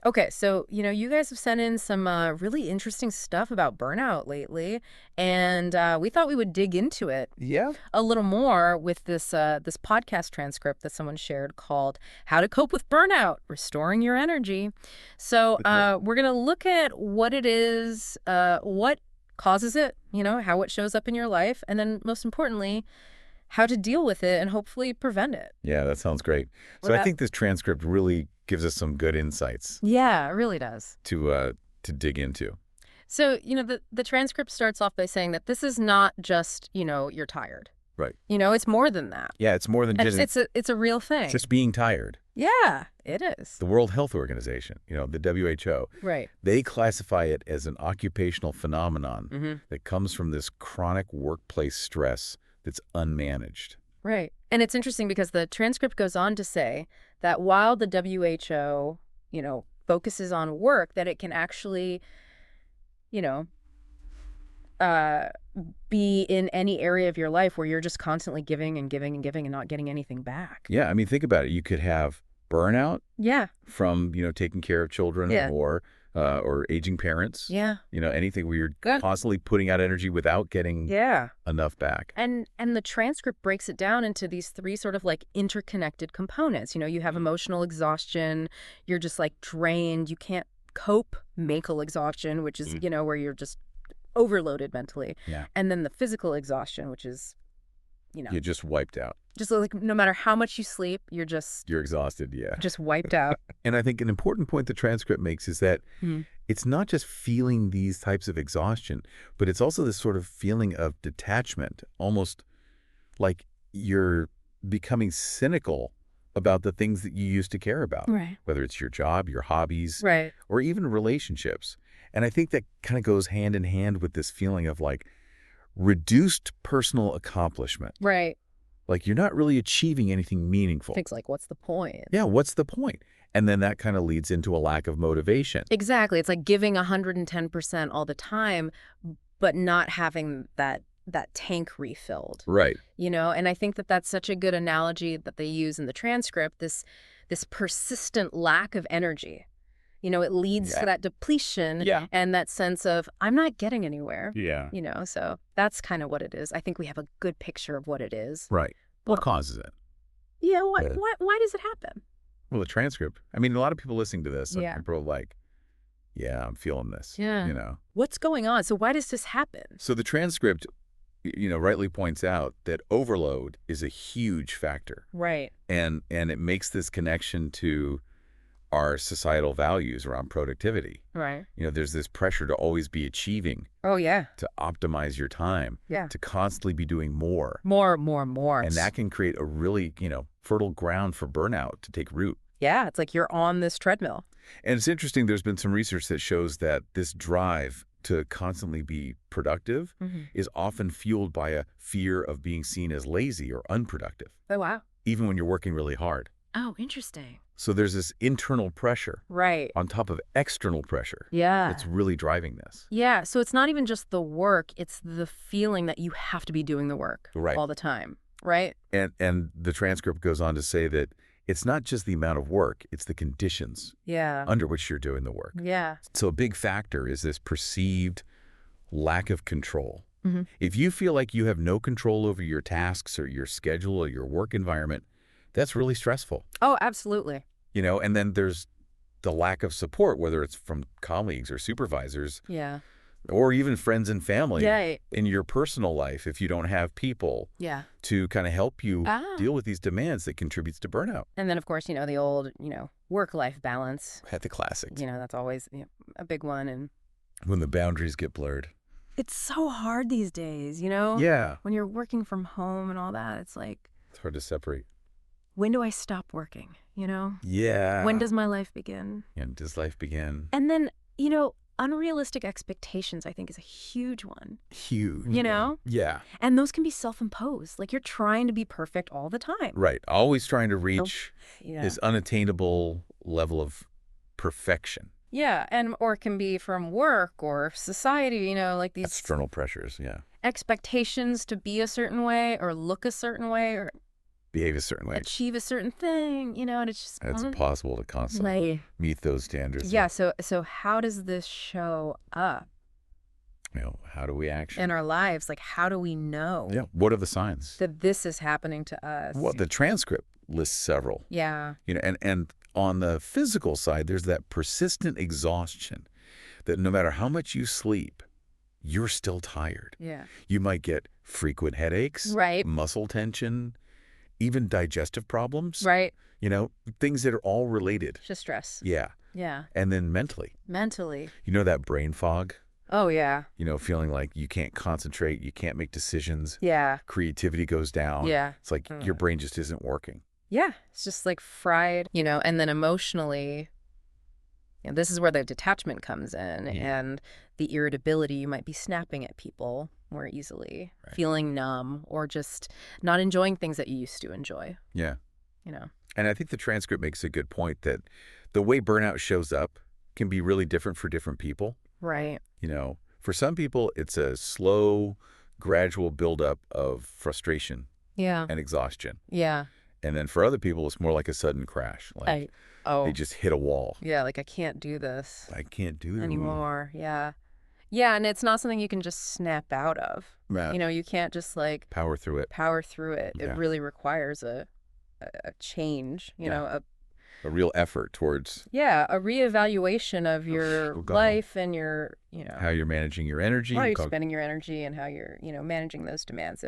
Okay, so, you guys have sent in some really interesting stuff about burnout lately, and we thought we would dig into it Yeah. a little more with this podcast transcript that someone shared called "How to Cope with Burnout: Restoring Your Energy." So Okay. we're gonna look at what it is, what causes it, how it shows up in your life, and then most importantly, how to deal with it and hopefully prevent it. Yeah, that sounds great. So Would I that? think this transcript really gives us some good insights Yeah, it really does. to dig into. So, the transcript starts off by saying that this is not just, you're tired. Right. It's more than that. Yeah, it's more than And it's a real it's thing. just being tired. Yeah, it is. The World Health Organization, the WHO, Right. they classify it as an occupational phenomenon Mm-hmm. that comes from this chronic workplace stress that's unmanaged. Right. And it's interesting because the transcript goes on to say that while the WHO, focuses on work, that it can actually, you know, uh, be in any area of your life where you're just constantly giving and giving and giving and not getting anything back. Yeah, I mean, think about it. You could have burnout Yeah. from, taking care of children Yeah. or aging parents. Yeah. Anything where you're Good. constantly putting out energy without getting Yeah. enough back. And the transcript breaks it down into these three sort of like interconnected components. You have emotional exhaustion, you're just like drained, you can't cope, mental exhaustion, which is, where you're just overloaded mentally. Yeah. And then the physical exhaustion, which is, You're just wiped out. just like no matter how much you sleep, you're just You're exhausted, yeah. just wiped out. And I think an important point the transcript makes is that Mhm. it's not just feeling these types of exhaustion, but it's also this sort of feeling of detachment, almost like you're becoming cynical about the things that you used to care about, Right. whether it's your job, your hobbies, Right. or even relationships. And I think that kind of goes hand in hand with this feeling of like reduced personal accomplishment. Right. Like you're not really achieving anything meaningful. Things like, what's the point? Yeah, what's the point? And then that kind of leads into a lack of motivation. Exactly. It's like giving 110% all the time, but not having that tank refilled. Right. And I think that that's such a good analogy that they use in the transcript, this persistent lack of energy. It leads to that depletion Yeah. and that sense of I'm not getting anywhere. Yeah. So that's kind of what it is. I think we have a good picture of what it is. Right. What causes it? Yeah, Yeah. why does it happen? Well, the transcript. I mean, a lot of people listening to this Yeah. are probably like, yeah, I'm feeling this. Yeah. What's going on? So why does this happen? So the transcript, rightly points out that overload is a huge factor. Right. And it makes this connection to our societal values around productivity. Right. There's this pressure to always be achieving, Oh, yeah. to optimize your time, Yeah. to constantly be doing more. More. And that can create a really, fertile ground for burnout to take root. Yeah, it's like you're on this treadmill. And it's interesting, there's been some research that shows that this drive to constantly be productive is often fueled by a fear of being seen as lazy or unproductive, Oh, wow. even when you're working really hard. Oh, interesting. So there's this internal pressure Right. on top of external pressure Yeah. that's really driving this. Yeah, so it's not even just the work, it's the feeling that you have to be doing the work Right. all the time, right? And the transcript goes on to say that it's not just the amount of work, it's the conditions Yeah. under which you're doing the work. Yeah. So a big factor is this perceived lack of control. Mhm. If you feel like you have no control over your tasks or your schedule or your work environment, that's really stressful. Oh, absolutely. And then there's the lack of support, whether it's from colleagues or supervisors Yeah. or even friends and family Yeah. in your personal life if you don't have people Yeah. to kind of help you Ah. deal with these demands that contributes to burnout. And then, of course, the old, work-life balance. At the classics. That's always a big one. And When the boundaries get blurred. it's so hard these days, Yeah. When you're working from home and all that, it's like, It's hard to separate. when do I stop working, Yeah. When does my life begin? And does life begin? And then, unrealistic expectations, I think, is a huge one, Huge. Yeah. And those can be self-imposed. Like you're trying to be perfect all the time. Right. Always trying to reach Yeah. this unattainable level of perfection. Yeah. Or it can be from work or society, like these External pressures. Yeah. expectations to be a certain way or look a certain way or behave a certain way. achieve a certain thing, and it's just It's impossible to constantly like, meet those standards. yeah. So how does this show up How do we action? in our lives? Like, how do we know Yeah. What are the signs? that this is happening to us? Well, the transcript lists several. Yeah. And on the physical side, there's that persistent exhaustion that no matter how much you sleep, you're still tired. Yeah. You might get frequent headaches, Right. muscle tension, even digestive problems, Right. things that are all related. Just stress. Yeah. Yeah. And then mentally, Mentally. that brain fog, Oh, yeah. feeling like you can't concentrate, you can't make decisions, Yeah. creativity goes down. Yeah. It's like your brain just isn't working. Yeah. It's just like fried, and then emotionally, this is where the detachment comes in and the irritability. You might be snapping at people more easily, feeling numb, or just not enjoying things that you used to enjoy. Yeah. You know. And I think the transcript makes a good point that the way burnout shows up can be really different for different people. Right. For some people, it's a slow, gradual buildup of frustration Yeah. and exhaustion. Yeah. And then for other people, it's more like a sudden crash. Like they just hit a wall. Yeah, like I can't do this I can't do it anymore. Yeah. Yeah, and it's not something you can just snap out of. Right. You can't just like Power through it. power through it. Yeah. It really requires a change, A real effort towards a reevaluation of your God. life and your, how you're managing your energy. how you're spending your energy and how you're, managing those demands.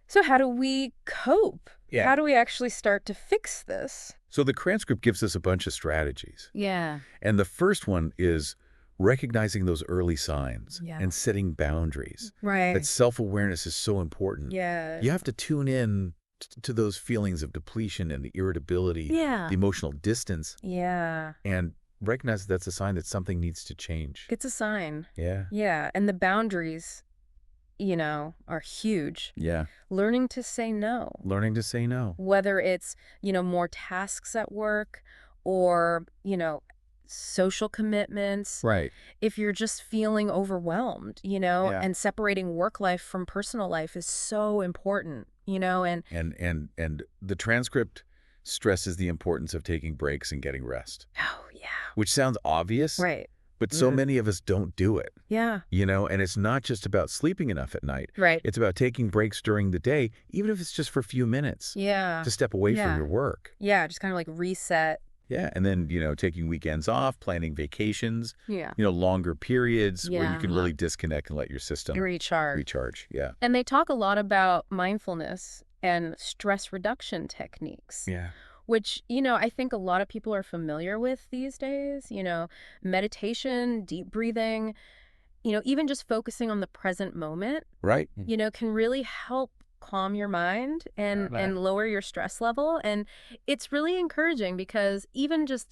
So how do we cope? Yeah. How do we actually start to fix this? So the transcript gives us a bunch of strategies. Yeah. And the first one is recognizing those early signs and setting boundaries. Right. That self-awareness is so important. Yeah. You have to tune in to those feelings of depletion and the irritability, Yeah. the emotional distance, Yeah. and recognize that's a sign that something needs to change. It's a sign. Yeah. Yeah. And the boundaries, are huge. Yeah. Learning to say no. Learning to say no. Whether it's, more tasks at work or, social commitments. Right. If you're just feeling overwhelmed, and separating work life from personal life is so important, and And the transcript stresses the importance of taking breaks and getting rest. oh, yeah. Which sounds obvious. Right. But so many of us don't do it. Yeah. And it's not just about sleeping enough at night. Right. It's about taking breaks during the day, even if it's just for a few minutes. Yeah. To step away Yeah. from your work. Yeah. Just kind of like reset. Yeah. And then, taking weekends off, planning vacations, Yeah. longer periods where you Yeah. can really disconnect and let your system recharge. Yeah. And they talk a lot about mindfulness and stress reduction techniques. Yeah. Which, I think a lot of people are familiar with these days, meditation, deep breathing, even just focusing on the present moment, Right. can really help calm your mind and Right. lower your stress level. And it's really encouraging because even just,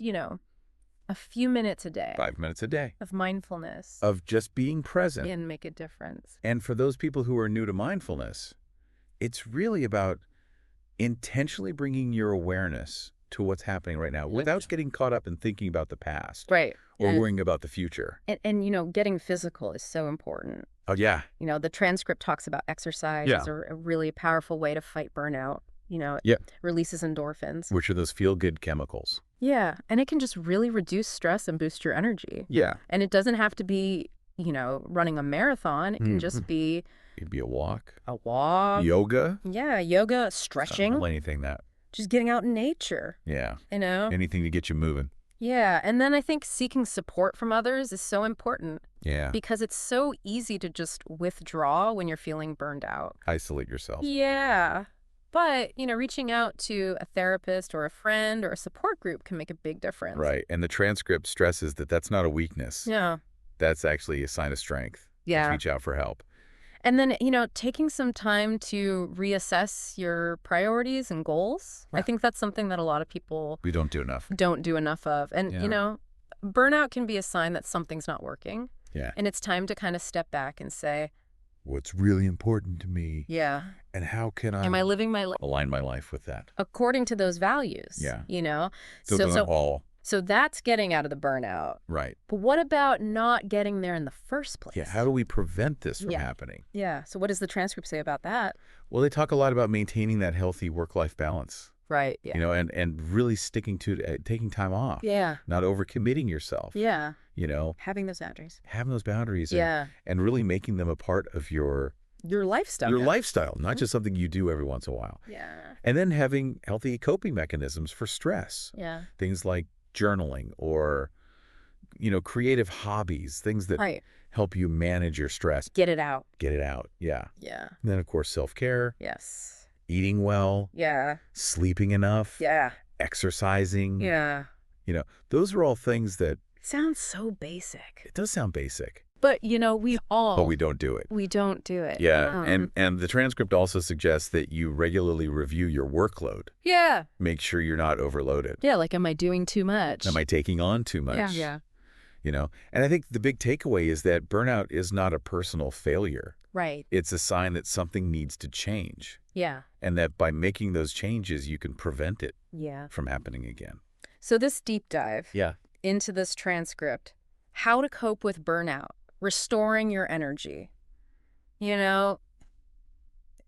a few minutes a day 5 minutes a day of mindfulness of just being present. can make a difference. And for those people who are new to mindfulness, it's really about intentionally bringing your awareness to what's happening right now without getting caught up in thinking about the past Right. or worrying about the future. And getting physical is so important. Oh, yeah. The transcript talks about exercise as a really powerful way to fight burnout. It releases endorphins. Which are those feel-good chemicals. Yeah. And it can just really reduce stress and boost your energy. Yeah. And it doesn't have to be, running a marathon. It can just be It could be a walk. yoga. Yoga. Yeah. Yoga, stretching, Anything that. just getting out in nature, Yeah. Oh. Anything to get you moving. Yeah. And then I think seeking support from others is so important Yeah. because it's so easy to just withdraw when you're feeling burned out. Isolate yourself. Yeah. But, reaching out to a therapist or a friend or a support group can make a big difference. Right. And the transcript stresses that that's not a weakness. Yeah. That's actually a sign of strength. Yeah. To reach out for help. And then, taking some time to reassess your priorities and goals. I think that's something that a lot of people We don't do enough. don't do enough of. And, burnout can be a sign that something's not working. Yeah. And it's time to kind of step back and say, What's really important to me? yeah, And how can I am I living my life align my life with that? according to those values? Yeah. So So it doesn't all So that's getting out of the burnout. Right. But what about not getting there in the first place? Yeah, how do we prevent this from Yeah. happening? Yeah. So what does the transcript say about that? Well, they talk a lot about maintaining that healthy work-life balance, Right. Yeah. and really sticking to taking time off, Yeah. not overcommitting yourself, Yeah. you know, Having those boundaries. having those boundaries Yeah. and really making them a part of your Lifestyle. lifestyle, not just something you do every once in a while. Yeah. And then having healthy coping mechanisms for stress. Yeah. Things like journaling or, creative hobbies, things that Right. help you manage your stress. Get it out. Get it out. Yeah. Yeah. And then, of course, self-care, Yes. eating well, Yeah. sleeping enough, Yeah. exercising. Yeah. Those are all things that Sounds so basic. it does sound basic, But, we all... but we don't do it. We don't do it. Yeah. And the transcript also suggests that you regularly review your workload. Yeah. Make sure you're not overloaded. Yeah, like, am I doing too much? Am I taking on too much? Yeah. And I think the big takeaway is that burnout is not a personal failure. Right. It's a sign that something needs to change, Yeah. and that by making those changes, you can prevent it Yeah. from happening again. So this deep dive Yeah. into this transcript, how to cope with burnout, restoring your energy.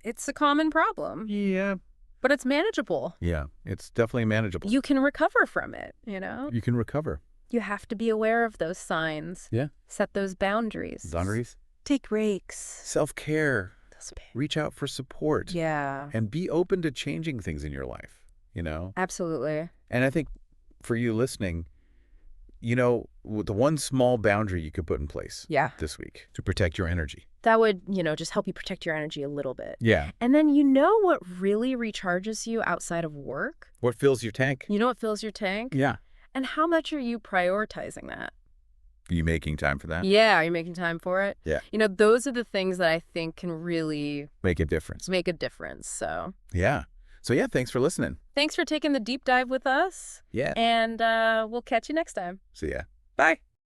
It's a common problem, Yeah. but it's manageable. Yeah. It's definitely manageable. You can recover from it, You can recover. You have to be aware of those signs. Yeah. Set those boundaries. Boundaries. Take breaks. Self-care. Those Reach out for support. Yeah. And be open to changing things in your life, Absolutely. And I think for you listening, the one small boundary you could put in place Yeah. this week to protect your energy. That would, just help you protect your energy a little bit. Yeah. And then what really recharges you outside of work? What fills your tank? You know what fills your tank? Yeah. And how much are you prioritizing that? Are you making time for that? Yeah, are you making time for it? Yeah. Those are the things that I think can really Make a difference. make a difference. So Yeah. So yeah, thanks for listening. thanks for taking the deep dive with us. Yeah. And we'll catch you next time. See ya. Bye.